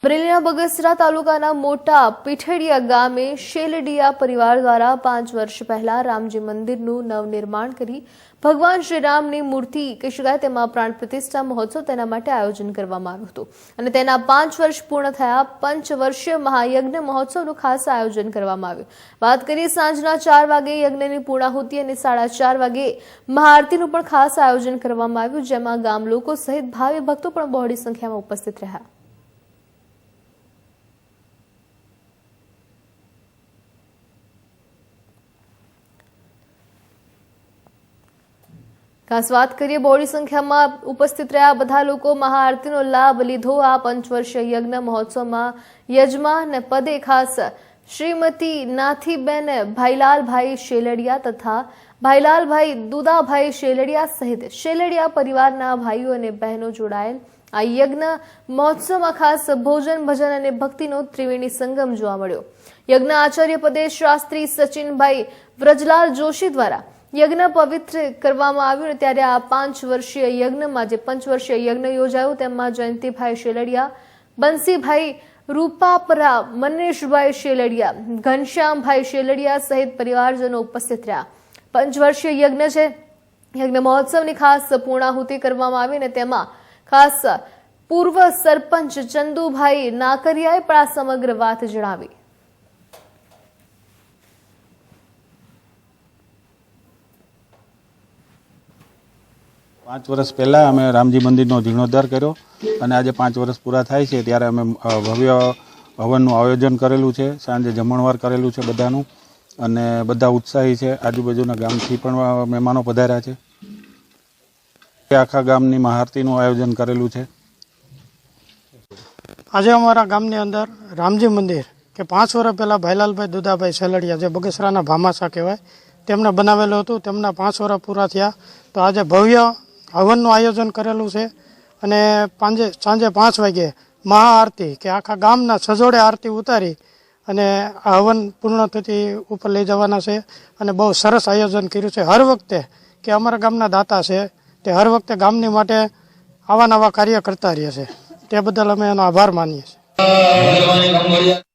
અમરેલીના બગસરા તાલુકાના મોટા પીઠેડિયા ગામે શેલડિયા પરિવાર દ્વારા 5 વર્ષ પહેલા રામજી મંદિરનું નવનિર્માણ કરી ભગવાન શ્રી રામની મૂર્તિ કહી શકાય તેમાં પ્રાણ પ્રતિષ્ઠા મહોત્સવ તેના માટે આયોજન કરવામાં આવ્યું હતું અને તેના 5 વર્ષ પૂર્ણ થયા પંચવર્ષીય મહાયજ્ઞ મહોત્સવનું ખાસ આયોજન કરવામાં આવ્યું। વાત કરીએ સાંજના 4 વાગે યજ્ઞની પૂર્ણાહુતિ અને 4:30 વાગે મહાઆરતીનું પણ ખાસ આયોજન કરવામાં આવ્યું, જેમાં ગામ લોકો સહિત ભાવિ ભક્તો પણ બહોળી સંખ્યામાં ઉપસ્થિત રહ્યા। ખાસ વાત કરીએ બહોળી સંખ્યામાં ઉપસ્થિત રહ્યા બધા લોકો મહાઆરતીનો લાભ લીધો। આ પંચવર્ષીય યજ્ઞ મહોત્સવમાં યજમાન પદે ખાસ શ્રીમતી નાથીબેન ભાઈલાલભાઈ શેલડિયા તથા ભાઈલાલભાઈ દુદાભાઈ શેલડિયા સહિત શેલડિયા પરિવારના ભાઈઓ અને બહેનો જોડાયેલ। આ યજ્ઞ મહોત્સવમાં ખાસ ભોજન ભજન અને ભક્તિનો ત્રિવેણી સંગમ જોવા મળ્યો। યજ્ઞ આચાર્ય પદે શાસ્ત્રી સચિનભાઈ વ્રજલાલ જોશી દ્વારા યજ્ઞ પવિત્ર કરવામાં આવ્યું। ત્યારે આ 5 વર્ષીય યજ્ઞમાં જે પંચવર્ષીય યજ્ઞ યોજાયું તેમાં જયંતિભાઈ શેલડિયા, બંસીભાઈ રૂપાપરા, મનેશભાઈ શેલડિયા, ઘનશ્યામભાઈ શેલડિયા સહિત પરિવારજનો ઉપસ્થિત રહ્યા। પંચવર્ષીય યજ્ઞ છે યજ્ઞ મહોત્સવની ખાસ પૂર્ણાહુતિ કરવામાં આવી અને તેમાં ખાસ પૂર્વ સરપંચ ચંદુભાઈ નાકરિયાએ પણ આ સમગ્ર વાત જણાવી। 5 વર્ષ પહેલાં અમે રામજી મંદિરનો જીર્ણોદ્ધાર કર્યો અને આજે 5 વર્ષ પૂરા થાય છે ત્યારે અમે ભવ્ય હવનનું આયોજન કરેલું છે। સાંજે જમણવાર કરેલું છે બધાનું અને બધા ઉત્સાહી છે। આજુબાજુના ગામથી પણ મહેમાનો પધાર્યા છે। આખા ગામની મહાઆરતીનું આયોજન કરેલું છે। આજે અમારા ગામની અંદર રામજી મંદિર કે 5 વર્ષ પહેલાં ભાઈલાલભાઈ દુદાભાઈ શેલડિયા જે બગસરાના ભામાસા કહેવાય તેમણે બનાવેલું હતું। તેમના 5 વર્ષ પૂરા થયા તો આજે ભવ્ય હવનનું આયોજન કરેલું છે અને સાંજે 5 વાગે મહાઆરતી કે આખા ગામના સજોડે આરતી ઉતારી અને આ હવન પૂર્ણ થતી ઉપર લઈ જવાના છે અને બહુ સરસ આયોજન કર્યું છે। હર વખતે કે અમારા ગામના દાતા છે તે હર વખતે ગામની માટે આવા નવા કાર્ય કરતા રહે છે, તે બદલ અમે એનો આભાર માનીએ છીએ।